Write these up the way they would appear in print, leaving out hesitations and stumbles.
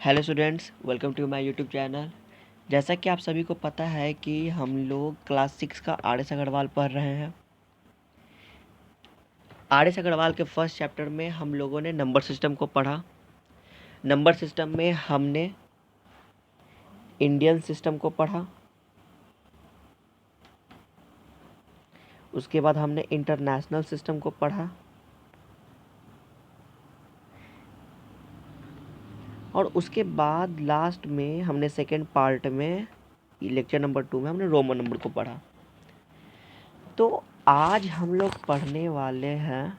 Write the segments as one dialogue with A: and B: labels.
A: Hello students, welcome to my YouTube channel. जैसा कि आप सभी को पता है कि हम लोग क्लास 6 का आर एस अग्रवाल पढ़ रहे हैं। आर एस अग्रवाल के फर्स्ट चैप्टर में हम लोगों ने नंबर सिस्टम को पढ़ा। नंबर सिस्टम में हमने इंडियन सिस्टम को पढ़ा, उसके बाद हमने इंटरनेशनल सिस्टम को पढ़ा और उसके बाद लास्ट में हमने सेकेंड पार्ट में लेक्चर नंबर 2 में हमने रोमन नंबर को पढ़ा। तो आज हम लोग पढ़ने वाले हैं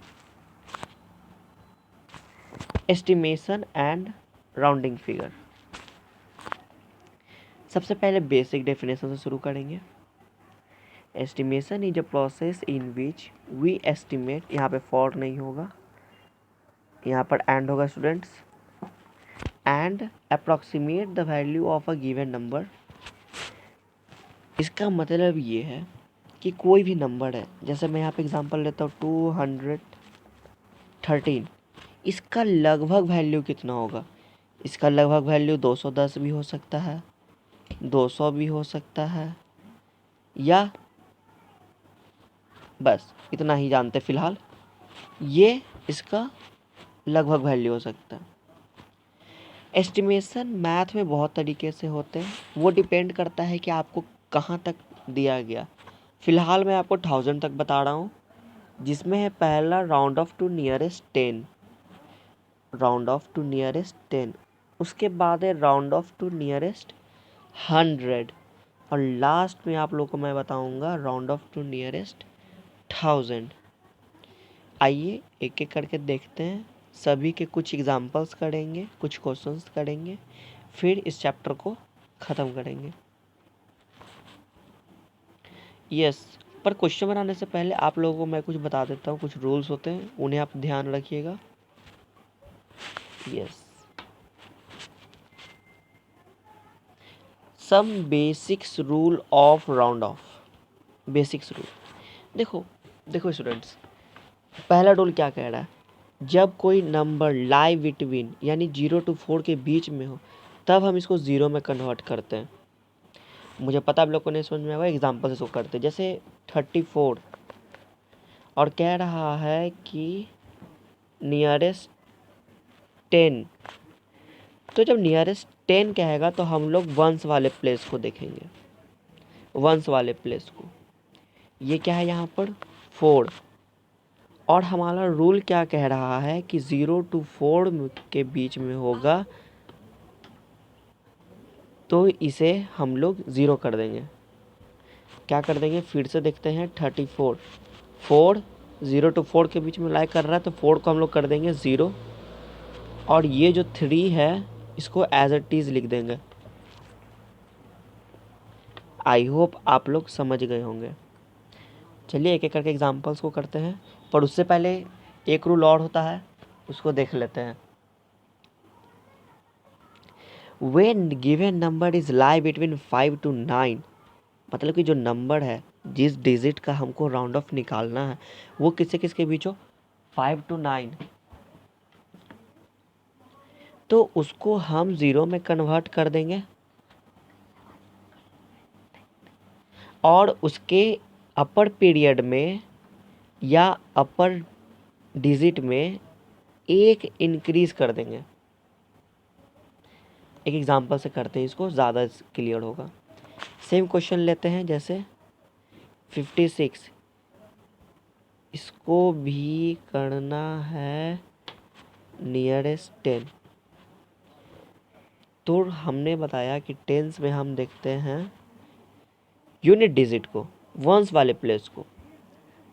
A: एस्टिमेशन एंड राउंडिंग फिगर। सबसे पहले बेसिक डेफिनेशन से शुरू करेंगे। Estimation is a process in which we estimate, यहाँ पे फॉर नहीं होगा, यहाँ पर एंड होगा students, and approximate the value of a given number. इसका मतलब ये है कि कोई भी नंबर है, जैसे मैं यहाँ पे एग्जांपल लेता हूँ 213, इसका लगभग वैल्यू कितना होगा? इसका लगभग वैल्यू 210 भी हो सकता है, 200 भी हो सकता है, या बस इतना ही जानते फिलहाल, ये इसका लगभग वैल्यू हो सकता है। एस्टिमेशन मैथ में बहुत तरीके से होते हैं, वो डिपेंड करता है कि आपको कहाँ तक दिया गया। फिलहाल मैं आपको 1000 तक बता रहा हूँ, जिसमें है पहला round off to nearest 10, round off to nearest 10, उसके बाद है राउंड ऑफ टू नियरेस्ट 100 और लास्ट में आप लोग को मैं बताऊंगा राउंड ऑफ टू नियरेस्ट 1000। आइए एक एक करके देखते हैं, सभी के कुछ एग्जांपल्स करेंगे, कुछ क्वेश्चंस करेंगे, फिर इस चैप्टर को ख़त्म करेंगे। यस, पर क्वेश्चन बनाने से पहले आप लोगों को मैं कुछ बता देता हूँ, कुछ रूल्स होते हैं, उन्हें आप ध्यान रखिएगा। Yes, some basics rule of round off. Basics rule देखो देखो स्टूडेंट्स, पहला रूल क्या कह रहा है? जब कोई नंबर लाई बिटवीन यानी 0 to 4 के बीच में हो, तब हम इसको ज़ीरो में कन्वर्ट करते हैं। मुझे पता आप लोग को नहीं समझ में आएगा, एग्जाम्पल से इसको करते हैं। जैसे 34 और कह रहा है कि नियरेस्ट 10, तो जब नियरेस्ट 10 कहेगा तो हम लोग वंस वाले प्लेस को देखेंगे, वंस वाले प्लेस को। ये क्या है यहाँ पर 4, और हमारा रूल क्या कह रहा है कि 0 to 4 के बीच में होगा, तो इसे हम लोग ज़ीरो कर देंगे। क्या कर देंगे? फिर से देखते हैं 34, 4 0 to 4 के बीच में लाई कर रहा है, तो 4 को हम लोग कर देंगे 0, और ये जो 3 है इसको एज इट इज़ लिख देंगे। आई होप आप लोग समझ गए होंगे। चलिए एक एक करके एग्जांपल्स को करते हैं, पर उससे पहले एक रूल और होता है, उसको देख लेते हैं। When given number is lie between 5 to 9, मतलब कि जो नंबर है, जिस डिजिट का हमको राउंड ऑफ निकालना है, वो किससे किसके बीच हो? 5 to 9, तो उसको हम ज़ीरो में कन्वर्ट कर देंगे और उसके अपर पीरियड में या अपर डिजिट में एक इंक्रीज कर देंगे। एक एग्जांपल से करते हैं, इसको ज़्यादा क्लियर होगा। सेम क्वेश्चन लेते हैं, जैसे 56, इसको भी करना है नियरेस्ट 10, तो हमने बताया कि टेंस में हम देखते हैं यूनिट डिजिट को, वंस वाले प्लेस को।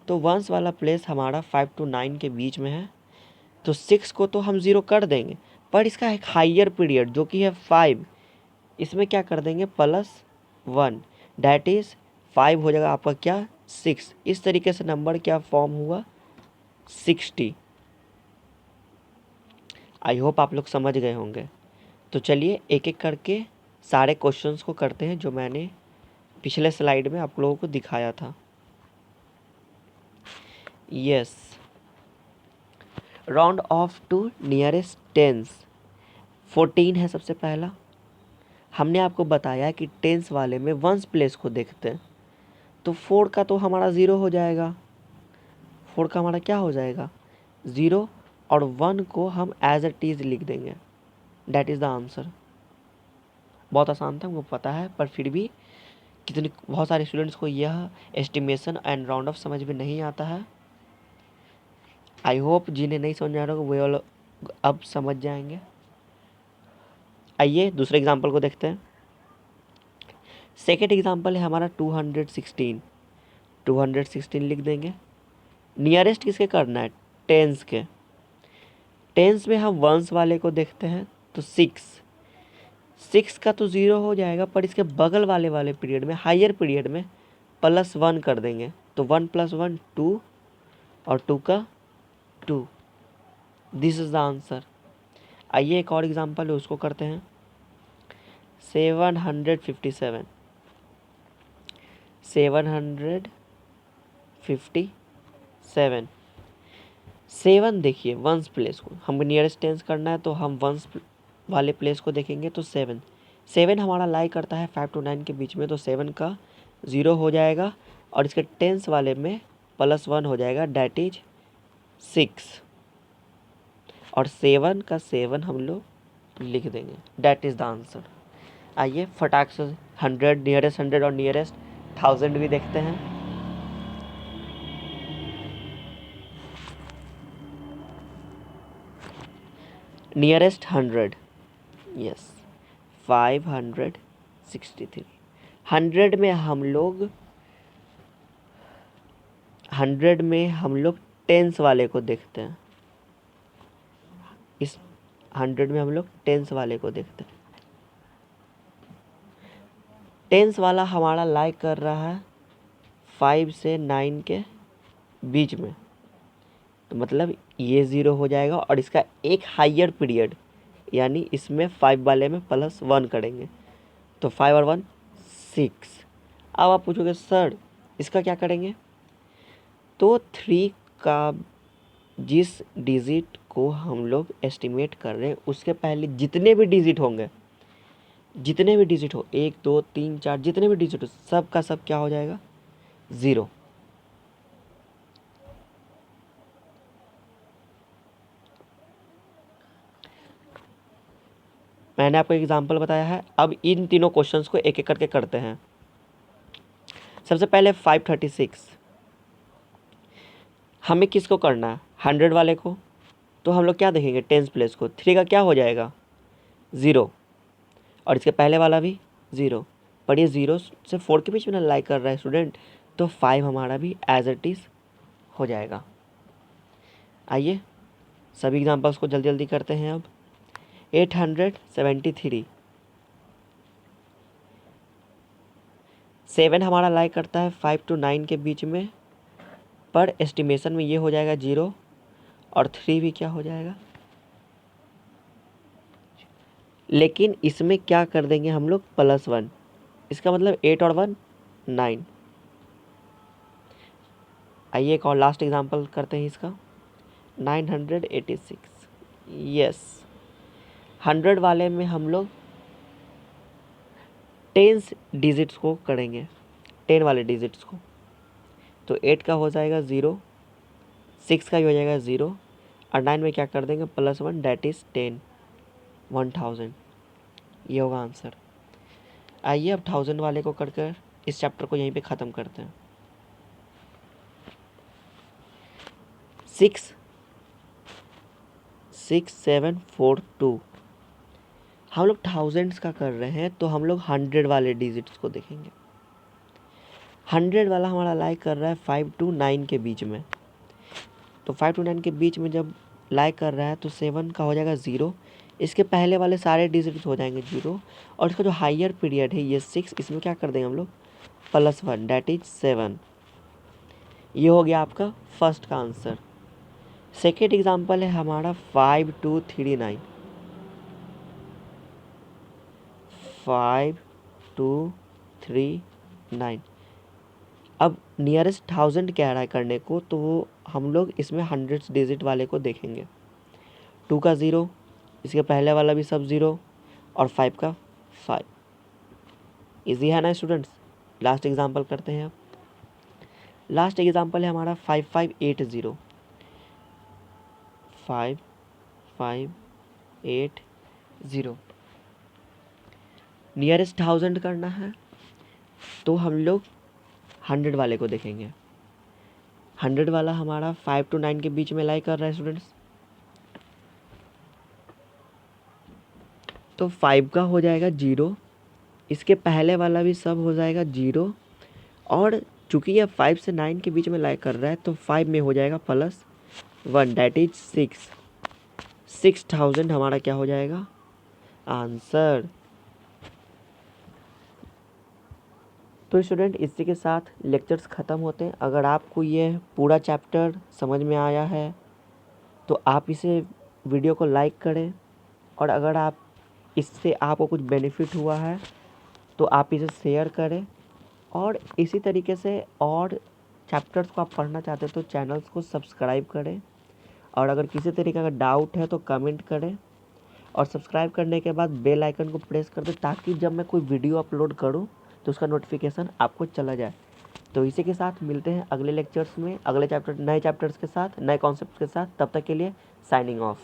A: तो वंस वाला प्लेस हमारा 5 to 9 के बीच में है, तो 6 को तो हम ज़ीरो कर देंगे, पर इसका एक हाइयर पीरियड जो कि है 5, इसमें क्या कर देंगे? +1, डैट इज़ 5 हो जाएगा आपका क्या? 6। इस तरीके से नंबर क्या फॉर्म हुआ? 60। आई होप आप लोग समझ गए होंगे। तो चलिए एक एक करके सारे क्वेश्चंस को करते हैं जो मैंने पिछले स्लाइड में आप लोगों को दिखाया था। Yes, round off to nearest tens 14 है सबसे पहला। हमने आपको बताया कि टेंस वाले में वंस प्लेस को देखते हैं, तो 4 का तो हमारा 0 हो जाएगा, 4 का हमारा क्या हो जाएगा 0, और 1 को हम एज इट इज़ लिख देंगे। That is the answer. बहुत आसान था, हमको पता है, पर फिर भी बहुत सारे स्टूडेंट्स को यह एस्टिमेशन एंड राउंड ऑफ समझ में नहीं आता है। आई होप जिन्हें नहीं समझ में आ रहा होगा वे लोग अब समझ जाएंगे। आइए दूसरे एग्जाम्पल को देखते हैं। सेकेंड एग्जाम्पल है हमारा 216। 216 लिख देंगे। नियरेस्ट किसके करना है, टेंस के। टेंस में हम वंस वाले को देखते हैं, तो 6 का तो 0 हो जाएगा, पर इसके बगल वाले पीरियड में, हायर पीरियड में +1 कर देंगे, तो 1 + 1 2, और 2 का 2। This is the answer. आइए एक और एग्जांपल है उसको करते हैं। 757। 757 7 देखिए वंस प्लेस को, हम नियरेस्ट टेंस करना है तो हम वंस वाले प्लेस को देखेंगे, तो 7 हमारा लाई करता है 5 to 9 के बीच में, तो 7 का 0 हो जाएगा, और इसके टेंस वाले में +1 हो जाएगा, डैट इज 6, और 7 का 7 हम लोग लिख देंगे। That is the answer. आइए फटाक से 100, नियरेस्ट 100 और नियरेस्ट 1000 भी देखते हैं। Nearest 100, yes 563। 100 में हम लोग टेंस वाले को देखते हैं। इस 100 में हम लोग टेंस वाले को देखते हैं। टेंस वाला हमारा लाइक कर रहा है 5 से 9 के बीच में, तो मतलब ये 0 हो जाएगा, और इसका एक हायर पीरियड, यानी इसमें 5 वाले में +1 करेंगे, तो 5 और 1 6। अब आप पूछोगे सर इसका क्या करेंगे, तो 3 का जिस डिजिट को हम लोग एस्टिमेट कर रहे हैं उसके पहले जितने भी डिजिट होंगे, जितने भी डिजिट हो 1 2 3 4, जितने भी डिजिट हो सब का सब क्या हो जाएगा 0। मैंने आपको एग्जांपल बताया है। अब इन तीनों क्वेश्चंस को एक एक करके करते हैं। सबसे पहले 536, हमें किसको करना है 100 वाले को, तो हम लोग क्या देखेंगे टेंस प्लेस को, 3 का क्या हो जाएगा 0, और इसके पहले वाला भी 0, पर ये 0 से 4 के बीच में ना लाई कर रहा है स्टूडेंट, तो 5 हमारा भी एज इट इज़ हो जाएगा। आइए सभी एग्जांपल्स को जल्दी जल्दी करते हैं। अब 873, 7 हमारा लाई करता है 5 to 9 के बीच में, पर एस्टिमेशन में ये हो जाएगा 0, और 3 भी क्या हो जाएगा, लेकिन इसमें क्या कर देंगे हम लोग +1, इसका मतलब 8 और 1 9। आइए एक और लास्ट एग्जांपल करते हैं इसका। 986, यस 100 वाले में हम लोग टेंस डिजिट्स को करेंगे, 10 वाले डिजिट्स को, तो 8 का हो जाएगा 0, 6 का भी हो जाएगा 0, और 9 में क्या कर देंगे +1, डैट इज़ 10, 1000। ये होगा आंसर। आइए अब 1000 वाले को कर इस चैप्टर को यहीं पे ख़त्म करते हैं। 6742, हम लोग थाउजेंड्स का कर रहे हैं, तो हम लोग 100 वाले डिजिट्स को देखेंगे। 100 वाला हमारा लाई कर रहा है 5 to 9 के बीच में, तो 5 to 9 के बीच में जब लाई कर रहा है तो 7 का हो जाएगा 0, इसके पहले वाले सारे डिजिट्स हो जाएंगे 0, और इसका जो हायर पीरियड है ये 6, इसमें क्या कर देंगे हम लोग +1, डैट इज 7। ये हो गया आपका फर्स्ट का आंसर। सेकेंड एग्जाम्पल है हमारा 5239, 5239। अब नियरेस्ट 1000 कह रहा है करने को, तो हम लोग इसमें 100 डिजिट वाले को देखेंगे। 2 का 0, इसके पहले वाला भी सब 0 और 5 का 5। इजी है ना स्टूडेंट्स। लास्ट एग्जांपल करते हैं अब। लास्ट एग्जांपल है हमारा 5580। 5580 नियरेस्ट 1000 करना है तो हम लोग 100 वाले को देखेंगे। 100 वाला हमारा 5 to 9 के बीच में लाई कर रहा है स्टूडेंट्स, तो 5 का हो जाएगा 0, इसके पहले वाला भी सब हो जाएगा 0, और चूंकि यह 5 से 9 के बीच में लाई कर रहा है तो 5 में हो जाएगा +1 दैट इज 6। 6000 हमारा क्या हो जाएगा आंसर। तो स्टूडेंट इसी के साथ लेक्चर्स ख़त्म होते हैं। अगर आपको ये पूरा चैप्टर समझ में आया है तो आप इसे वीडियो को लाइक करें, और अगर आप इससे आपको कुछ बेनिफिट हुआ है तो आप इसे शेयर करें, और इसी तरीके से और चैप्टर्स को आप पढ़ना चाहते हैं तो चैनल्स को सब्सक्राइब करें, और अगर किसी तरीके का डाउट है तो कमेंट करें, और सब्सक्राइब करने के बाद बेल आइकन को प्रेस कर दें ताकि जब मैं कोई वीडियो अपलोड करूं तो उसका नोटिफिकेशन आपको चला जाए। तो इसी के साथ मिलते हैं अगले लेक्चर्स में, अगले चैप्टर नए चैप्टर्स के साथ, नए कॉन्सेप्ट के साथ। तब तक के लिए साइनिंग ऑफ।